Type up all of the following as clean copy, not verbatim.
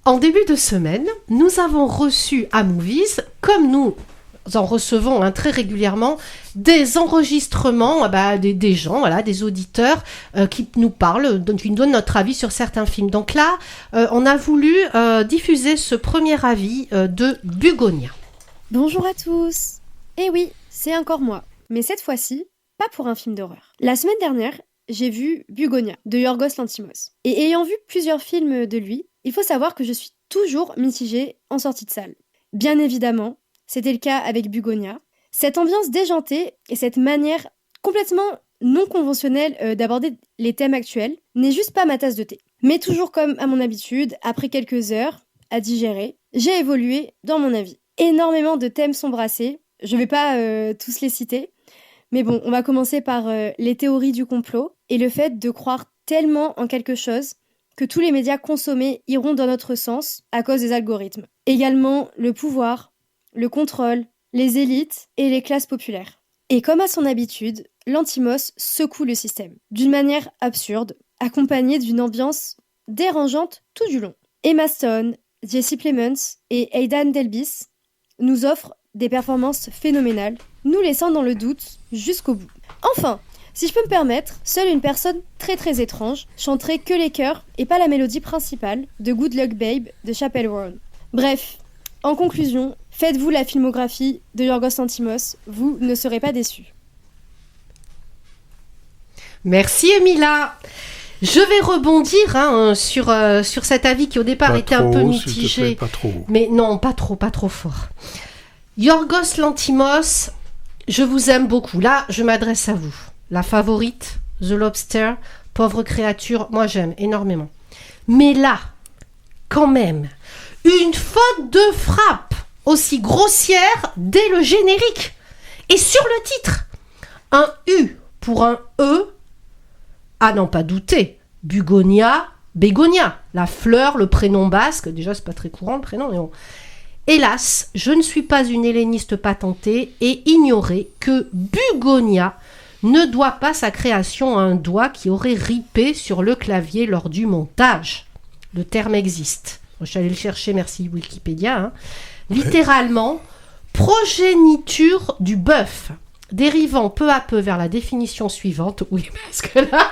En début de semaine, nous avons reçu à Movies, comme nous en recevons très régulièrement, des enregistrements des gens, voilà, des auditeurs qui nous parlent, qui nous donnent notre avis sur certains films. Donc là, on a voulu diffuser ce premier avis de Bugonia. Bonjour à tous. Eh oui, c'est encore moi. Mais cette fois-ci, pas pour un film d'horreur. La semaine dernière, j'ai vu Bugonia de Yorgos Lanthimos. Et ayant vu plusieurs films de lui, il faut savoir que je suis toujours mitigée en sortie de salle. Bien évidemment, c'était le cas avec Bugonia. Cette ambiance déjantée et cette manière complètement non conventionnelle d'aborder les thèmes actuels n'est juste pas ma tasse de thé. Mais toujours comme à mon habitude, après quelques heures à digérer, j'ai évolué dans mon avis. Énormément de thèmes sont brassés, je vais pas tous les citer, mais bon, on va commencer par les théories du complot et le fait de croire tellement en quelque chose que tous les médias consommés iront dans notre sens à cause des algorithmes. Également le pouvoir, le contrôle, les élites et les classes populaires. Et comme à son habitude, Lanthimos secoue le système, d'une manière absurde, accompagnée d'une ambiance dérangeante tout du long. Emma Stone, Jesse Plemons et Aidan Delbis nous offrent des performances phénoménales, nous laissant dans le doute jusqu'au bout. Enfin, si je peux me permettre, seule une personne très très étrange chanterait que les chœurs et pas la mélodie principale de Good Luck Babe de Chappell Roan. Bref, en conclusion, faites-vous la filmographie de Yorgos Lanthimos, vous ne serez pas déçus. Merci Emilia. Je vais rebondir sur cet avis qui au départ était un peu mitigé. Pas trop. Mais non, pas trop fort. Yorgos Lanthimos, je vous aime beaucoup. Là, je m'adresse à vous. La favorite, The Lobster, Pauvre créature, moi j'aime énormément. Mais là, quand même, une faute de frappe aussi grossière dès le générique. Et sur le titre, un U pour un E. À n'en pas douter, Bugonia, Bégonia, la fleur, le prénom basque, déjà c'est pas très courant le prénom, mais bon. Hélas, je ne suis pas une helléniste patentée et ignorer que Bugonia ne doit pas sa création à un doigt qui aurait ripé sur le clavier lors du montage. Le terme existe. Je suis allée le chercher, merci Wikipédia. Littéralement, progéniture du bœuf, dérivant peu à peu vers la définition suivante. Oui, parce que là...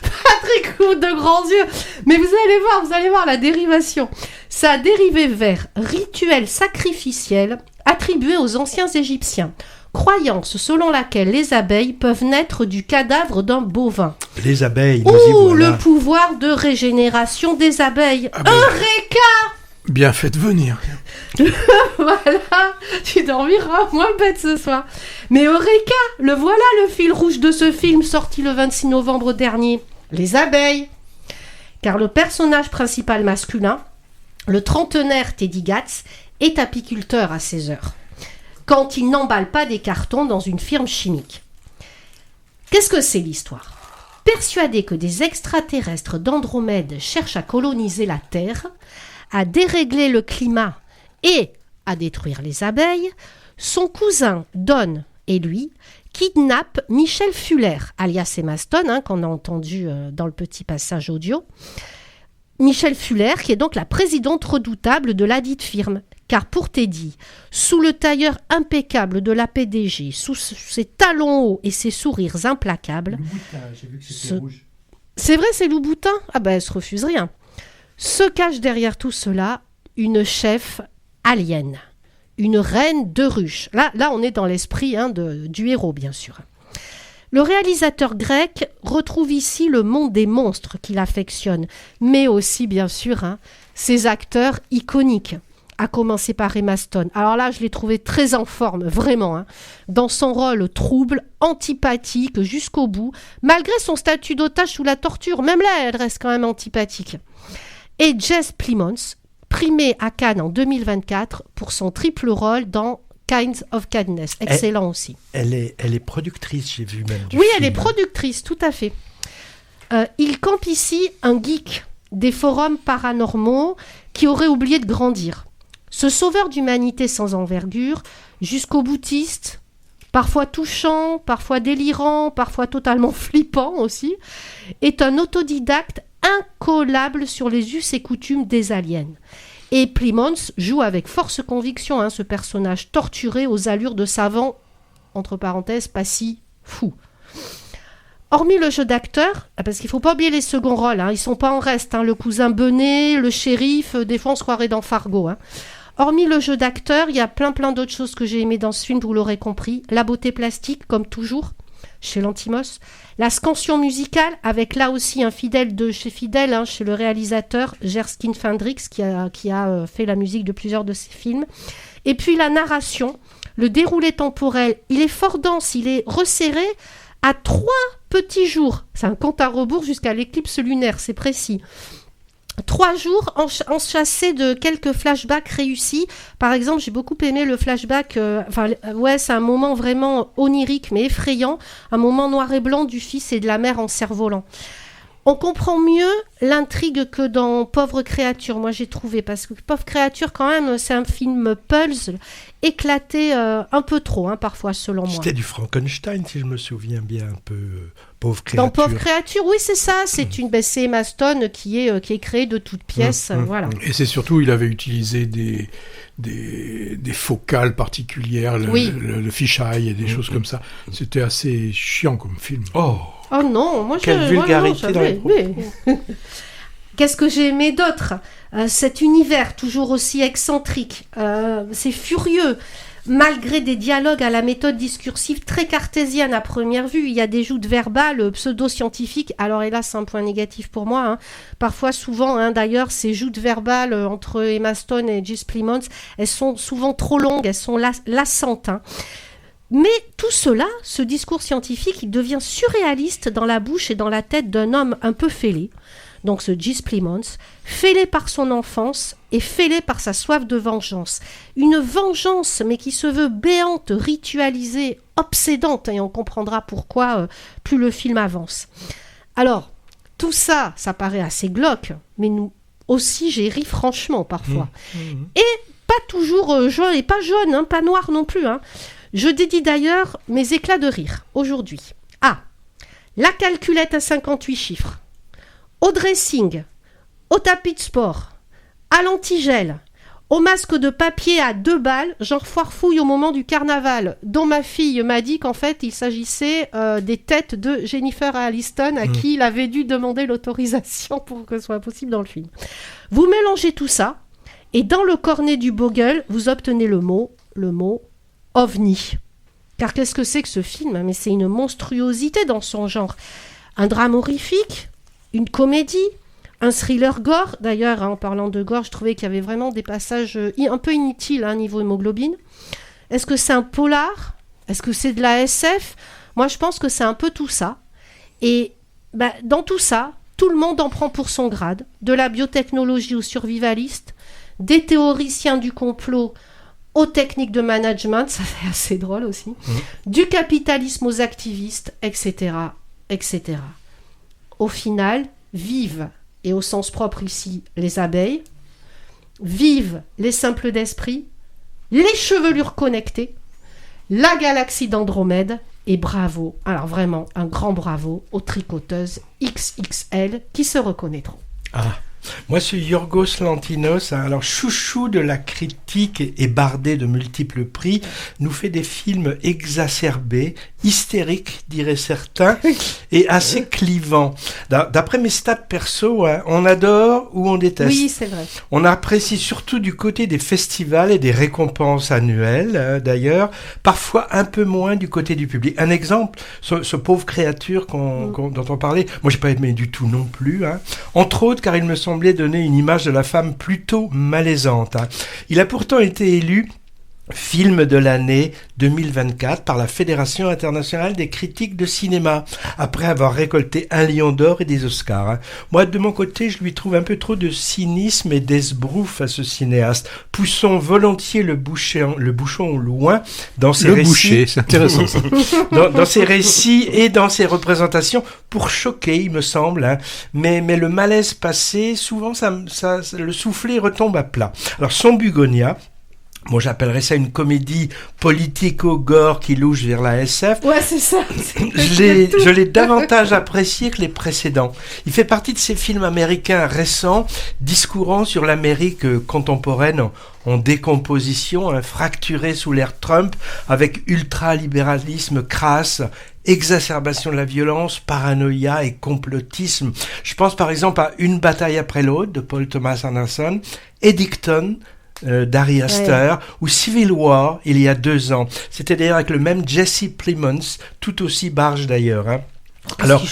Patrick ouvre de grands yeux. Mais vous allez voir la dérivation. Ça a dérivé vers rituel sacrificiel attribué aux anciens Égyptiens. Croyance selon laquelle les abeilles peuvent naître du cadavre d'un bovin. Les abeilles, nous y voilà. Le pouvoir de régénération des abeilles. Eureka! Bien fait de venir. Voilà, tu dormiras moins bête ce soir. Mais Eureka, le voilà le fil rouge de ce film sorti le 26 novembre dernier. Les abeilles. Car le personnage principal masculin, le trentenaire Teddy Gatz, est apiculteur à 16 heures. Quand il n'emballe pas des cartons dans une firme chimique. Qu'est-ce que c'est l'histoire ? Persuadé que des extraterrestres d'Andromède cherchent à coloniser la Terre, à dérégler le climat et à détruire les abeilles, son cousin Don et lui kidnappent Michel Fuller, alias Emma Stone, qu'on a entendu dans le petit passage audio. Michel Fuller, qui est donc la présidente redoutable de ladite firme. Car pour Teddy, sous le tailleur impeccable de la PDG, sous ses talons hauts et ses sourires implacables... Louboutin, j'ai vu que c'était rouge. C'est vrai, c'est Louboutin ? Ah ben, elle se refuse rien. Se cache derrière tout cela une chef alien, une reine de ruche. Là, on est dans l'esprit du héros, bien sûr. Le réalisateur grec retrouve ici le monde des monstres qu'il affectionne, mais aussi, bien sûr, ses acteurs iconiques, à commencer par Emma Stone. Alors là, je l'ai trouvé très en forme, vraiment, dans son rôle trouble, antipathique jusqu'au bout, malgré son statut d'otage sous la torture. Même là, elle reste quand même antipathique. Et Jesse Plemons, primé à Cannes en 2024 pour son triple rôle dans Kinds of Kindness. Excellent aussi. Elle est productrice, j'ai vu même du Oui, film. Elle est productrice, tout à fait. Il campe ici un geek des forums paranormaux qui aurait oublié de grandir. Ce sauveur d'humanité sans envergure, jusqu'au boutiste, parfois touchant, parfois délirant, parfois totalement flippant aussi, est un autodidacte incollable sur les us et coutumes des aliens. Et Plymouth joue avec force conviction ce personnage torturé aux allures de savant, entre parenthèses, pas si fou. Hormis le jeu d'acteur, parce qu'il ne faut pas oublier les seconds rôles, ils ne sont pas en reste, le cousin Benet, le shérif, des fois on se croirait dans Fargo. Hormis le jeu d'acteur, il y a plein d'autres choses que j'ai aimées dans ce film, vous l'aurez compris. La beauté plastique, comme toujours, chez Lanthimos. La scansion musicale, avec là aussi un fidèle de chez Fidèle, chez le réalisateur Jerskin Fendrix, qui a fait la musique de plusieurs de ses films. Et puis la narration, le déroulé temporel, il est fort dense, il est resserré à 3 petits jours. C'est un compte à rebours jusqu'à l'éclipse lunaire, c'est précis. 3 jours enchâssés de quelques flashbacks réussis. Par exemple, j'ai beaucoup aimé le flashback. C'est un moment vraiment onirique mais effrayant, un moment noir et blanc du fils et de la mère en cerf-volant. On comprend mieux l'intrigue que dans Pauvre créature, moi j'ai trouvé, parce que Pauvre créature quand même, c'est un film puzzle, éclaté un peu trop, parfois selon moi. C'était du Frankenstein, si je me souviens bien, un peu Pauvre créature. Dans Pauvre créature, oui c'est ça, c'est c'est Emma Stone qui est créée de toutes pièces, voilà. Et c'est surtout, il avait utilisé des focales particulières, le fisheye et des choses comme ça. C'était assez chiant comme film. Oh non, moi quelle vulgarité dans les propos. Qu'est-ce que j'ai aimé d'autre ? Cet univers toujours aussi excentrique, c'est furieux. Malgré des dialogues à la méthode discursive très cartésienne à première vue, il y a des joutes verbales pseudo-scientifiques. Alors hélas, c'est un point négatif pour moi. Parfois, souvent, d'ailleurs, ces joutes verbales entre Emma Stone et Jesse Plemons, elles sont souvent trop longues, elles sont lassantes. Mais tout cela, ce discours scientifique, il devient surréaliste dans la bouche et dans la tête d'un homme un peu fêlé. Donc ce Jesse Plemons, fêlé par son enfance et fêlé par sa soif de vengeance. Une vengeance, mais qui se veut béante, ritualisée, obsédante, et on comprendra pourquoi plus le film avance. Alors, tout ça, ça paraît assez glauque, mais nous aussi, j'ai ri franchement parfois. Et pas toujours jaune, et pas jaune, pas noir non plus. Je dédie d'ailleurs mes éclats de rire aujourd'hui à la calculette à 58 chiffres, au dressing, au tapis de sport, à l'antigel, au masque de papier à 2 balles, genre foire-fouille au moment du carnaval, dont ma fille m'a dit qu'en fait il s'agissait des têtes de Jennifer Aniston à qui il avait dû demander l'autorisation pour que ce soit possible dans le film. Vous mélangez tout ça et dans le cornet du Bogle, vous obtenez le mot OVNI. Car qu'est-ce que c'est que ce film ? Mais c'est une monstruosité dans son genre. Un drame horrifique, une comédie, un thriller gore. D'ailleurs, en parlant de gore, je trouvais qu'il y avait vraiment des passages un peu inutiles niveau hémoglobine. Est-ce que c'est un polar ? Est-ce que c'est de la SF ? Moi, je pense que c'est un peu tout ça. Et dans tout ça, tout le monde en prend pour son grade. De la biotechnologie aux survivalistes, des théoriciens du complot aux techniques de management, ça c'est assez drôle aussi, du capitalisme aux activistes, etc., etc. Au final, vivent, et au sens propre ici, les abeilles, vivent les simples d'esprit, les chevelures connectées, la galaxie d'Andromède, et bravo, alors vraiment un grand bravo aux tricoteuses XXL qui se reconnaîtront. Moi, ce Yorgos Lanthimos, alors chouchou de la critique et bardé de multiples prix, nous fait des films exacerbés, hystériques, diraient certains, et assez clivants. D'après mes stats perso, on adore ou on déteste. Oui, c'est vrai. On apprécie surtout du côté des festivals et des récompenses annuelles, d'ailleurs, parfois un peu moins du côté du public. Un exemple, ce pauvre créature dont on parlait, moi j'ai pas aimé du tout non plus, entre autres car il me semblait donner une image de la femme plutôt malaisante. Il a pourtant été élu film de l'année 2024 par la Fédération internationale des critiques de cinéma, après avoir récolté 1 Lion d'or et des Oscars. Moi, de mon côté, je lui trouve un peu trop de cynisme et d'esbrouf à ce cinéaste. Poussons volontiers le bouchon au loin dans ses récits. Le boucher, c'est intéressant ça. dans ses récits et dans ses représentations, pour choquer, il me semble. Mais le malaise passé, souvent, le soufflet retombe à plat. Alors, son Bugonia, Moi, j'appellerais ça une comédie politico-gore qui louche vers la SF. Ouais, c'est ça. Je l'ai davantage apprécié que les précédents. Il fait partie de ces films américains récents, discourant sur l'Amérique contemporaine en décomposition, fracturée sous l'ère Trump, avec ultralibéralisme crasse, exacerbation de la violence, paranoïa et complotisme. Je pense par exemple à Une bataille après l'autre de Paul Thomas Anderson, Eddington, d'Ari Aster, ou Civil War, il y a 2 ans. C'était d'ailleurs avec le même Jesse Plemons, tout aussi barge d'ailleurs. Alors,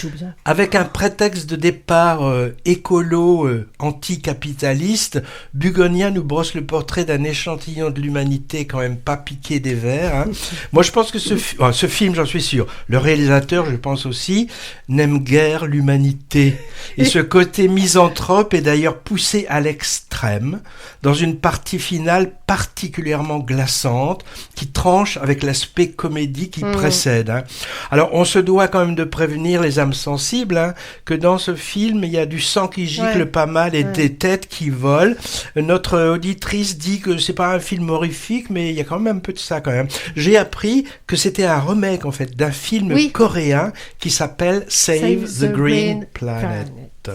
avec un prétexte de départ écolo, anticapitaliste, Bugonia nous brosse le portrait d'un échantillon de l'humanité quand même pas piqué des vers. Moi, je pense que ce film, j'en suis sûr, le réalisateur, je pense aussi, n'aime guère l'humanité. Et ce côté misanthrope est d'ailleurs poussé à l'extrême, dans une partie finale particulièrement glaçante, qui tranche avec l'aspect comédie qui précède. Alors, on se doit quand même de prévenir les âmes sensibles, que dans ce film, il y a du sang qui gicle pas mal et des têtes qui volent. Notre auditrice dit que c'est pas un film horrifique, mais il y a quand même un peu de ça quand même. J'ai appris que c'était un remake en fait d'un film coréen qui s'appelle Save the Green Planet.